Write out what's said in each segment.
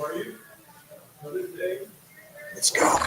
are you? Another day. Let's go.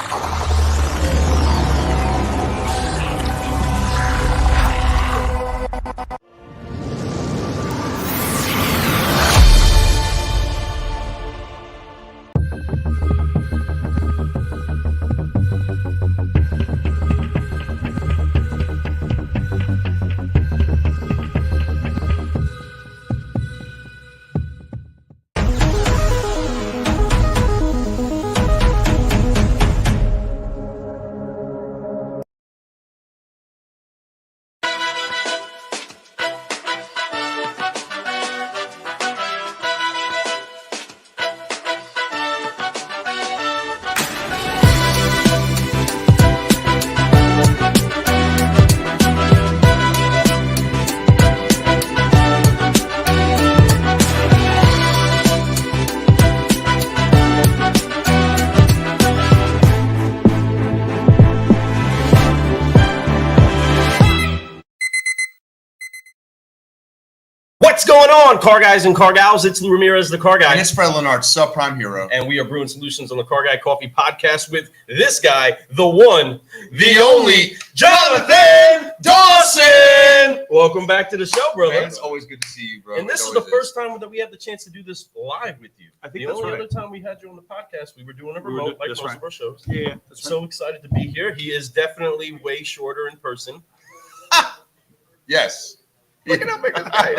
What's going on, car guys and car gals? It's Lou Ramirez, the car guy. And it's Fred Leonard, subprime hero. And we are brewing solutions on the Car Guy Coffee Podcast with this guy, the one, the only, Jonathan Dawson. Welcome back to the show, brother. Man, it's always good to see you, bro. And this is the first time that we have the chance to do this live with you. I think the that's only right. other time we had you on the podcast, we were doing a remote like most of our shows. Yeah, that's So excited to be here. He is definitely way shorter in person. Yes. Look at how big this guy is.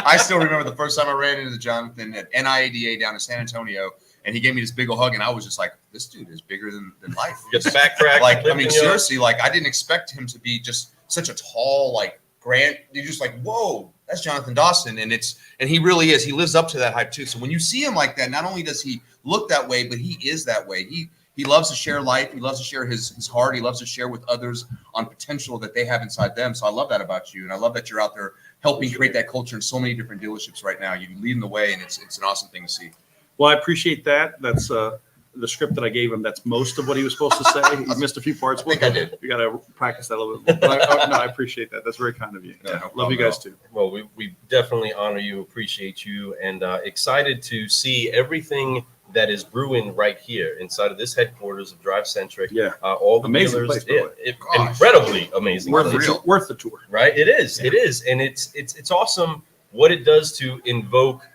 I still remember the first time I ran into Jonathan at NIADA down in San Antonio, and he gave me this big old hug, and I was just like, this dude is bigger than life. Just backtrack. Like, I mean, seriously, like, I didn't expect him to be just such a tall, like, you're just like, whoa, that's Jonathan Dawson. And he really is. He lives up to that hype, too. So when you see him like that, not only does he look that way, but he is that way. He loves to share life. He loves to share his heart. He loves to share with others on potential that they have inside them. So I love that about you. And I love that you're out there helping create that culture in so many different dealerships right now. You're leading the way, and it's an awesome thing to see. Well, I appreciate that. That's the script that I gave him. That's most of what he was supposed to say. He missed a few parts. I think I did. We got to practice that a little bit more. But I appreciate that. That's very kind of you. No, no Love you guys, too. Well, we definitely honor you, appreciate you, and excited to see everything that is brewing right here inside of this headquarters of DriveCentric. Yeah. All the Amazing dealers, place, by the way. incredibly amazing. Worth place. the tour. Right? It is. Yeah. It is. And it's awesome what it does to invoke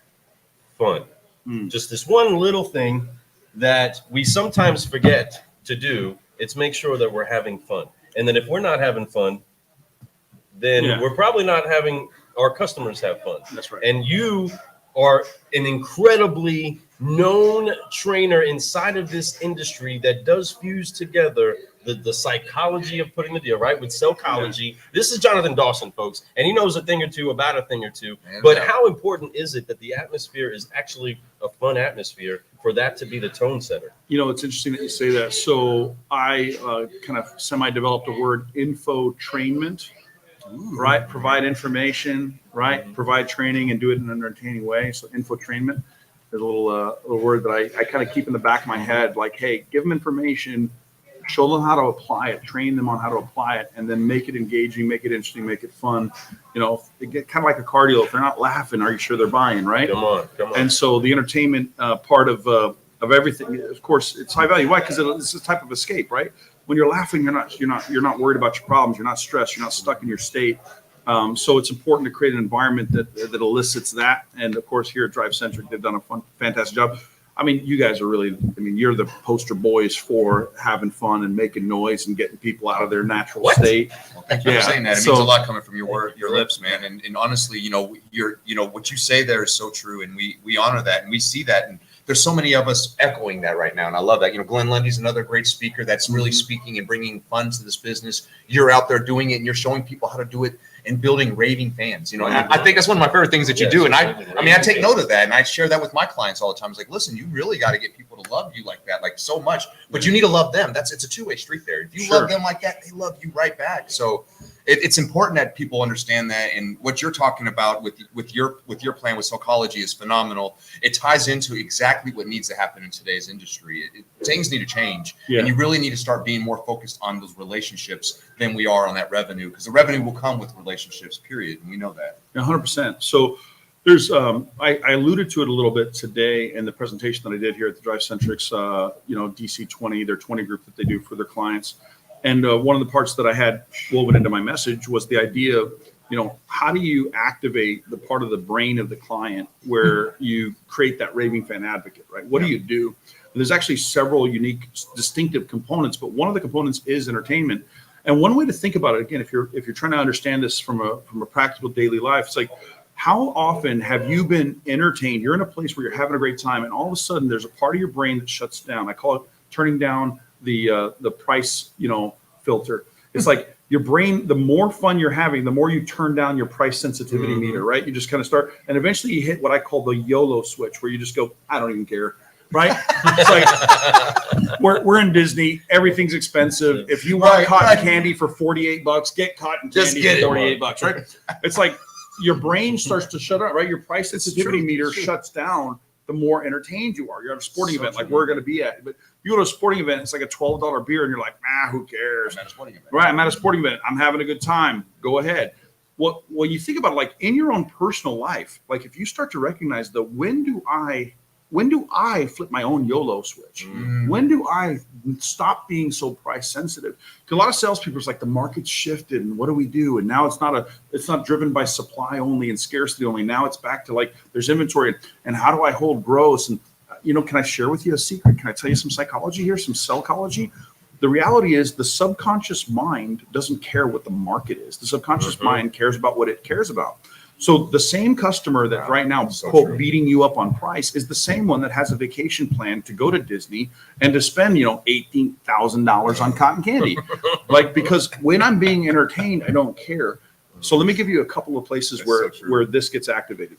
fun. Just this one little thing that we sometimes forget to do. It's make sure that we're having fun. And then if we're not having fun, then we're probably not having our customers have fun. That's right. And you are an incredibly known trainer inside of this industry that does fuse together the psychology of putting the deal, right, with psychology. Yeah. This is Jonathan Dawson, folks, and he knows a thing or two about a thing or two. But how important is it that the atmosphere is actually a fun atmosphere for that to be the tone setter? You know, it's interesting that you say that. So I kind of semi-developed a word, infotrainment. Right, provide information, right, provide training, and do it in an entertaining way. So infotrainment is a little word that I kind of keep in the back of my head, like, hey, give them information, show them how to apply it, train them on how to apply it, and then make it engaging, make it interesting, make it fun. You know, they get kind of like a car deal. If they're not laughing, are you sure they're buying, right? Come on. And so the entertainment part of everything, of course, it's high value. Why? Because it's a type of escape, right? When you're laughing, you're not worried about your problems. You're not stressed. You're not stuck in your state. So it's important to create an environment that elicits that. And of course, here at DriveCentric, they've done a fantastic job. I mean, you guys are really, you're the poster boys for having fun and making noise and getting people out of their natural state. Well, thank you for saying that. It means a lot coming from your lips, man. And honestly, what you say there is so true. And we honor that and we see that. And there's so many of us echoing that right now. And I love that. Glenn Lundy's another great speaker that's really speaking and bringing fun to this business. You're out there doing it and you're showing people how to do it and building raving fans. And I think that's one of my favorite things that you do. And I take note of that. And I share that with my clients all the time. It's like, listen, you really got to get people to love you like that, like so much, but you need to love them. It's a two-way street there. If you love them like that, they love you right back. So it's important that people understand that. And what you're talking about with your plan with psychology is phenomenal. It ties into exactly what needs to happen in today's industry. Things need to change, and you really need to start being more focused on those relationships than we are on that revenue, because the revenue will come with relationships, period. And we know that. 100%. So There's, I alluded to it a little bit today in the presentation that I did here at the DriveCentric's, DC20, their 20 group that they do for their clients. And one of the parts that I had woven into my message was the idea of, how do you activate the part of the brain of the client where you create that raving fan advocate, right? What do you do? And there's actually several unique, distinctive components, but one of the components is entertainment. And one way to think about it, again, if you're trying to understand this from a practical daily life, it's like, how often have you been entertained? You're in a place where you're having a great time, and all of a sudden there's a part of your brain that shuts down. I call it turning down the price, filter. It's like your brain, the more fun you're having, the more you turn down your price sensitivity meter, right? You just kind of start, and eventually you hit what I call the YOLO switch, where you just go, I don't even care, right? It's like we're in Disney, everything's expensive. If you want cotton candy for $48, get cotton candy for $48, right? It's like your brain starts to shut up, right? Your price sensitivity meter shuts down the more entertained you are. You're at a sporting event like we're going to be at, but you go to a sporting event, it's like a $12 beer, and you're like, who cares? I'm at a sporting event. Right, I'm at a sporting event. I'm having a good time. Go ahead. Well, you think about it, like in your own personal life, like if you start to recognize when do I flip my own YOLO switch? When do I stop being so price sensitive? Because a lot of salespeople is like, the market's shifted, and what do we do? And now it's not driven by supply only and scarcity only. Now it's back to like there's inventory, and how do I hold gross? And can I share with you a secret? Can I tell you some psychology here, some psychology? The reality is the subconscious mind doesn't care what the market is. The subconscious mind cares about what it cares about. So the same customer that right now, quote, beating you up on price is the same one that has a vacation plan to go to Disney and to spend, $18,000 on cotton candy. Because when I'm being entertained, I don't care. So let me give you a couple of places where this gets activated.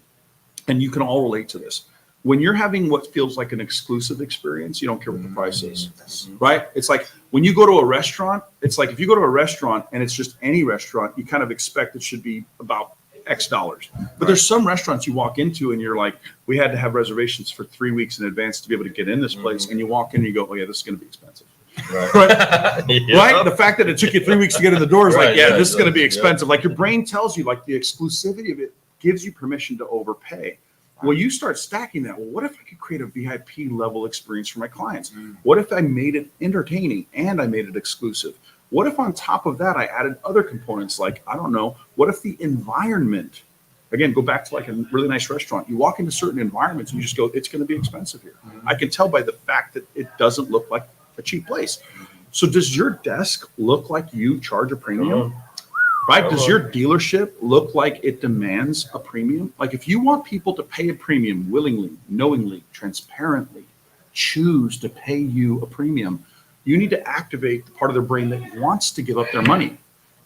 And you can all relate to this. When you're having what feels like an exclusive experience, you don't care what the price is, right? It's like when you go to a restaurant, it's like if you go to a restaurant and it's just any restaurant, you kind of expect it should be about X dollars. But there's some restaurants you walk into and you're like, we had to have reservations for 3 weeks in advance to be able to get in this place. And you walk in and you go, oh yeah, this is going to be expensive. Right. Right. The fact that it took you 3 weeks to get in the door is this is going to be expensive. Like your brain tells you, like the exclusivity of it gives you permission to overpay. Well, you start stacking that. Well, what if I could create a VIP level experience for my clients? What if I made it entertaining and I made it exclusive? What if on top of that, I added other components like, I don't know, what if the environment, again, go back to like a really nice restaurant. You walk into certain environments and you just go, it's going to be expensive here. I can tell by the fact that it doesn't look like a cheap place. So does your desk look like you charge a premium? Right? Does your dealership look like it demands a premium? Like if you want people to pay a premium willingly, knowingly, transparently, choose to pay you a premium, you need to activate the part of their brain that wants to give up their money.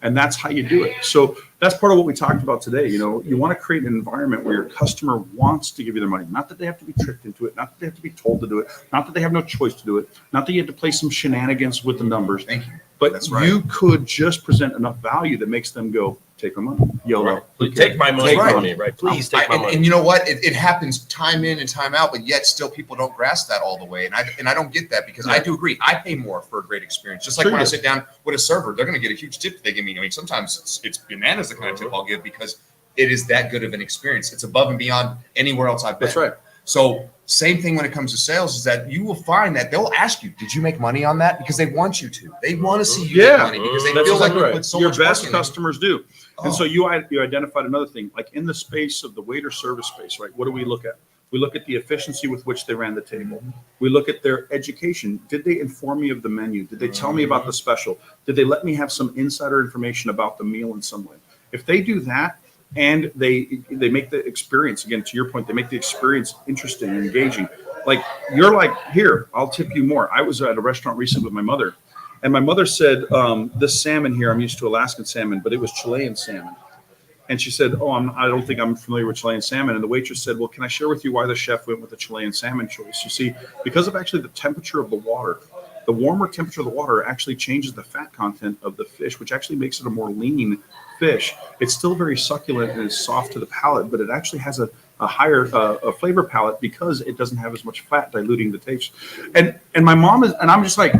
And that's how you do it. So that's part of what we talked about today. You want to create an environment where your customer wants to give you their money. Not that they have to be tricked into it. Not that they have to be told to do it. Not that they have no choice to do it. Not that you have to play some shenanigans with the numbers. Thank you. But you could just present enough value that makes them go, take my money. YOLO. Right. Take my money from me, right? Please take my money. And you know what? It happens time in and time out, but yet still people don't grasp that all the way. And I don't get that because I do agree. I pay more for a great experience. Just like when I sit down with a server, they're going to get a huge tip that they give me. I mean, sometimes it's bananas the kind of tip I'll give because it is that good of an experience. It's above and beyond anywhere else I've been. That's right. So same thing when it comes to sales is that you will find that they'll ask you, did you make money on that? Because they want you to. They want to see you make money because they feel like you put so much work in it. Your best customers do. And so you identified another thing, like in the space of the waiter service space, right? What do we look at? We look at the efficiency with which they ran the table. We look at their education. Did they inform me of the menu? Did they tell me about the special? Did they let me have some insider information about the meal in some way? If they do that, and they make the experience, again, to your point, they make the experience interesting and engaging. Like you're like, here, I'll tip you more. I was at a restaurant recently with my mother, and my mother said, this salmon here, I'm used to Alaskan salmon, but it was Chilean salmon. And she said, I don't think I'm familiar with Chilean salmon. And the waitress said, well, can I share with you why the chef went with the Chilean salmon choice? You see, because of actually the temperature of the water, the warmer temperature of the water actually changes the fat content of the fish, which actually makes it a more lean fish. It's still very succulent and it's soft to the palate, but it actually has a higher flavor palate because it doesn't have as much fat diluting the taste. And my mom is, and I'm just like,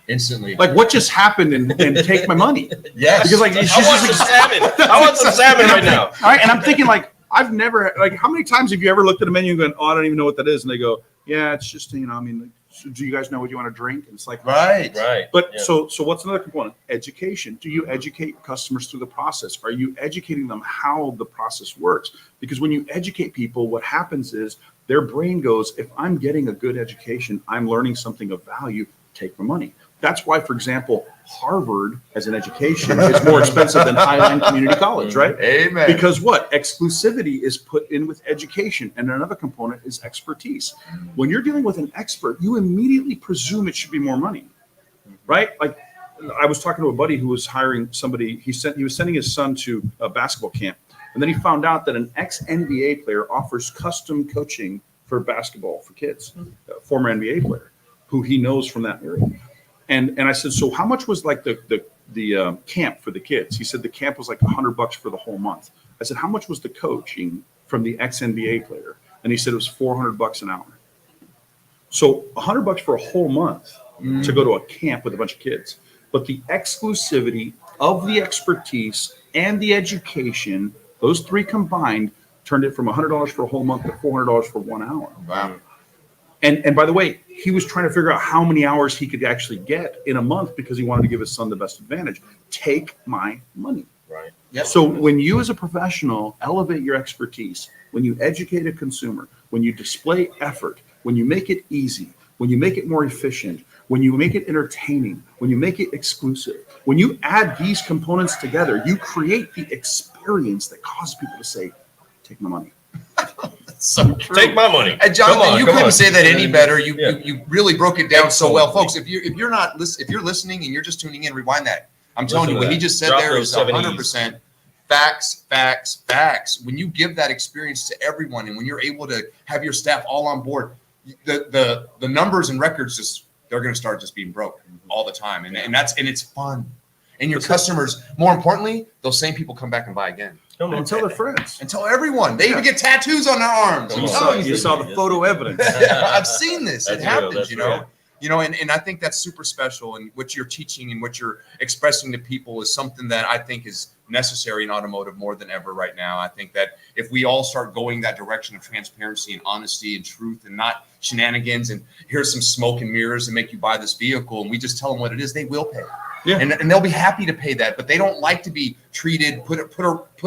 instantly, like what just happened and take my money. Yes. Because like, I want some salmon. I want some salmon right now. All right. And I'm thinking like, I've never, like, how many times have you ever looked at a menu and gone, oh, I don't even know what that is? And they go, yeah, it's just, you know, I mean, so do you guys know what you want to drink? And it's like, Right. But Yeah. so what's another component? Education. Do you educate your customers through the process? Are you educating them how the process works? Because when you educate people, what happens is their brain goes, if I'm getting a good education, I'm learning something of value, take my money. That's why, for example, Harvard as an education is more expensive than Highline Community College, right? Amen. Because what? Exclusivity is put in with education, and another component is expertise. When you're dealing with an expert, you immediately presume it should be more money, right? Like, I was talking to a buddy who was hiring somebody. He was sending his son to a basketball camp, and then he found out that an ex-NBA player offers custom coaching for basketball for kids, a former NBA player who he knows from that area. And I said, so how much was like the camp for the kids? He said the camp was like $100 for the whole month. I said, how much was the coaching from the ex-NBA player? And he said it was $400 an hour. So $100 for a whole month to go to a camp with a bunch of kids. But the exclusivity of the expertise and the education, those three combined, turned it from $100 for a whole month to $400 for 1 hour. Wow. And by the way, he was trying to figure out how many hours he could actually get in a month because he wanted to give his son the best advantage. Take my money. Right. Yep. So when you as a professional elevate your expertise, when you educate a consumer, when you display effort, when you make it easy, when you make it more efficient, when you make it entertaining, when you make it exclusive, when you add these components together, you create the experience that causes people to say, take my money. So true. Take my money. And Jonathan, Come on, you come couldn't on. say that any better. You Yeah. you really broke it down so well, Excellent. folks. If you're listening and you're just tuning in, rewind that. I'm Listen telling you, to what he that. just said Drop there those is 7 100% facts, facts, facts. When you give that experience to everyone, and when you're able to have your staff all on board, the numbers and records they're going to start just being broke all the time, and it's fun. And your customers, more importantly, those same people come back and buy again. Come on. And tell their friends. And tell everyone. They even get tattoos on their arms. Come I'm on. telling You saw the photo evidence. I've seen this. It That's real, happens, that's you know. real. You know, and I think that's super special. And what you're teaching and what you're expressing to people is something that I think is necessary in automotive more than ever right now. I think that if we all start going that direction of transparency and honesty and truth and not shenanigans and here's some smoke and mirrors and make you buy this vehicle and we just tell them what it is, they will pay. Yeah. And they'll be happy to pay that, but they don't like to be treated, put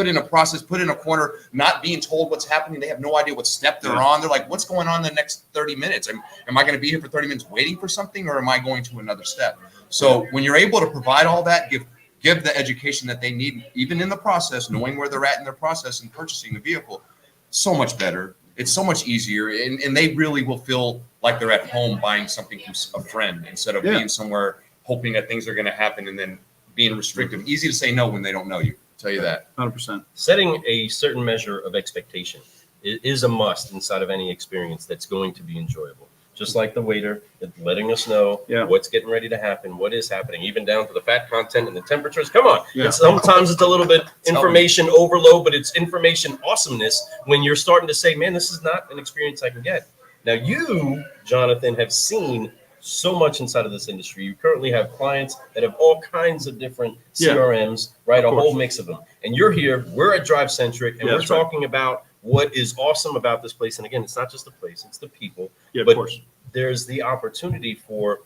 in a process, put in a corner, not being told what's happening. They have no idea what step they're on. They're like, what's going on in the next 30 minutes? Am I going to be here for 30 minutes waiting for something, or am I going to another step? So when you're able to provide all that, give the education that they need, even in the process, knowing where they're at in their process and purchasing the vehicle, so much better. It's so much easier, and they really will feel like they're at home buying something from a friend instead of being somewhere hoping that things are going to happen and then being restrictive. Easy to say no when they don't know you. I'll tell you that. 100%. Setting a certain measure of expectation is a must inside of any experience that's going to be enjoyable. Just like the waiter, letting us know what's getting ready to happen, what is happening, even down to the fat content and the temperatures. Come on. Yeah. Sometimes it's a little bit information overload, but it's information awesomeness when you're starting to say, man, this is not an experience I can get. Now, you, Jonathan, have seen so much inside of this industry. You currently have clients that have all kinds of different CRMs, right? A whole mix of them. And you're here, we're at DriveCentric, and we're talking about what is awesome about this place. And again, it's not just the place, it's the people. Yeah, but of course. There's the opportunity for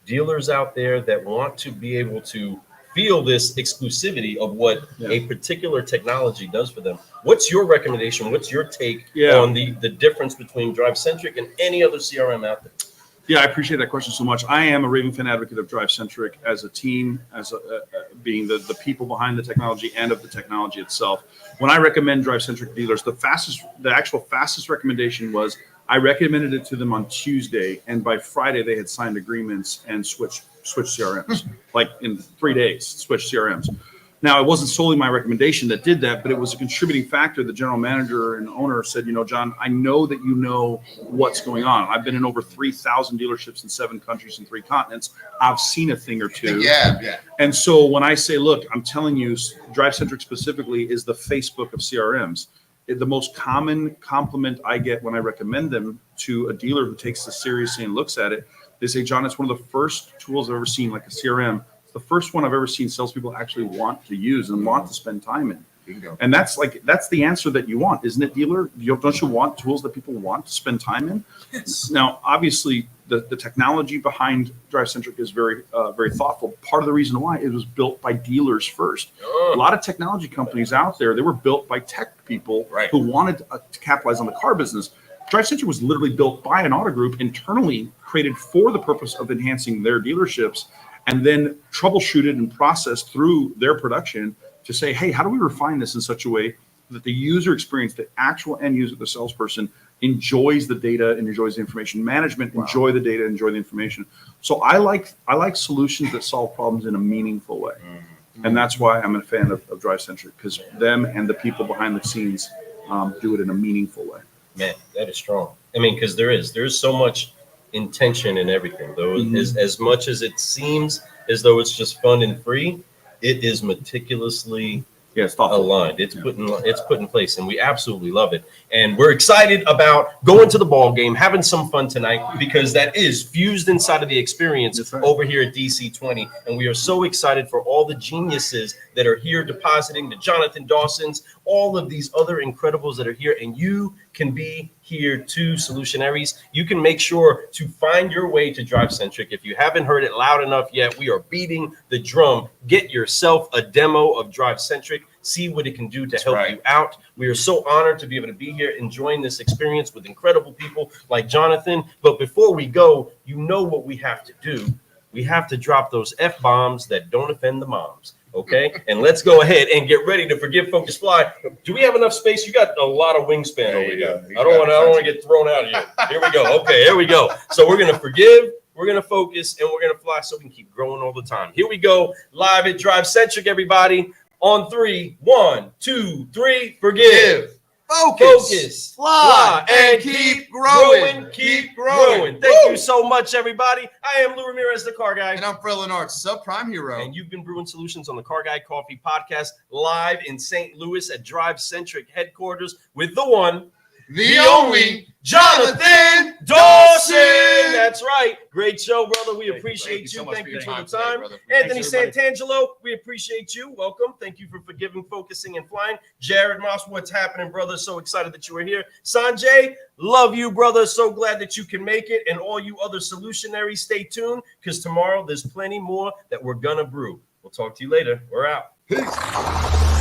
dealers out there that want to be able to feel this exclusivity of what a particular technology does for them. What's your recommendation? What's your take on the difference between DriveCentric and any other CRM out there? Yeah, I appreciate that question so much. I am a raving fan advocate of DriveCentric as a team, as being the people behind the technology and of the technology itself. When I recommend DriveCentric dealers, the actual fastest recommendation was I recommended it to them on Tuesday, and by Friday they had signed agreements and switched CRMs. Like in 3 days, switched CRMs. Now, it wasn't solely my recommendation that did that, but it was a contributing factor. The general manager and owner said, you know, John, I know that you know what's going on. I've been in over 3,000 dealerships in 7 countries and 3 continents. I've seen a thing or two. Yeah. And so when I say, look, I'm telling you, DriveCentric specifically is the Facebook of CRMs. The most common compliment I get when I recommend them to a dealer who takes this seriously and looks at it, they say, John, it's one of the first tools I've ever seen, like a CRM. The first one I've ever seen salespeople actually want to use and want to spend time in. Bingo. And that's the answer that you want, isn't it, dealer? Don't you want tools that people want to spend time in? Yes. Now, obviously, the technology behind DriveCentric is very thoughtful. Part of the reason why it was built by dealers first. A lot of technology companies out there, they were built by tech people Right. who wanted to capitalize on the car business. DriveCentric was literally built by an auto group, internally created for the purpose of enhancing their dealerships, and then troubleshooted and processed through their production to say, hey, how do we refine this in such a way that the user experience, the actual end user, the salesperson, enjoys the data and enjoys the information. Management enjoy the data, enjoy the information. So I like solutions that solve problems in a meaningful way. And that's why I'm a fan of DriveCentric, because them and the people behind the scenes do it in a meaningful way. Man, that is strong. I mean, because there's so much intention in everything. Though as much as it seems as though it's just fun and free, it is meticulously aligned. It's put in place, and we absolutely love it. And we're excited about going to the ball game, having some fun tonight, because that is fused inside of the experience over here at DC20. And we are so excited for all the geniuses that are here depositing, the Jonathan Dawsons, all of these other incredibles that are here. And you can be here too, Solutionaries. You can make sure to find your way to DriveCentric. If you haven't heard it loud enough yet, we are beating the drum. Get yourself a demo of DriveCentric. See what it can do to help you out. We are so honored to be able to be here enjoying this experience with incredible people like Jonathan. But before we go, you know what we have to do. We have to drop those F-bombs that don't offend the moms. Okay, and let's go ahead and get ready to forgive, focus, fly. Do we have enough space? You got a lot of wingspan over here. I don't want to get thrown out of here. Here we go. Okay, here we go. So we're gonna forgive, we're gonna focus, and we're gonna fly so we can keep growing all the time. Here we go, live at DriveCentric, everybody. On 3, 1, 2, 3, forgive. Focus, fly, and keep growing, keep growing. Thank you so much, everybody. I am Lou Ramirez, the Car Guy. And I'm Fred Lenard, subprime hero. And you've been brewing solutions on the Car Guy Coffee Podcast, live in St. Louis at DriveCentric headquarters with the one, the only Jonathan Dawson. That's right. Great show, brother. We appreciate you. so much Thank you for the today, time. brother. Anthony Thanks, Santangelo, we appreciate you. Welcome. Thank you for forgiving, focusing, and flying. Jared Moss, what's happening, brother? So excited that you were here. Sanjay, love you, brother. So glad that you can make it. And all you other solutionaries, stay tuned, because tomorrow there's plenty more that we're going to brew. We'll talk to you later. We're out. Peace.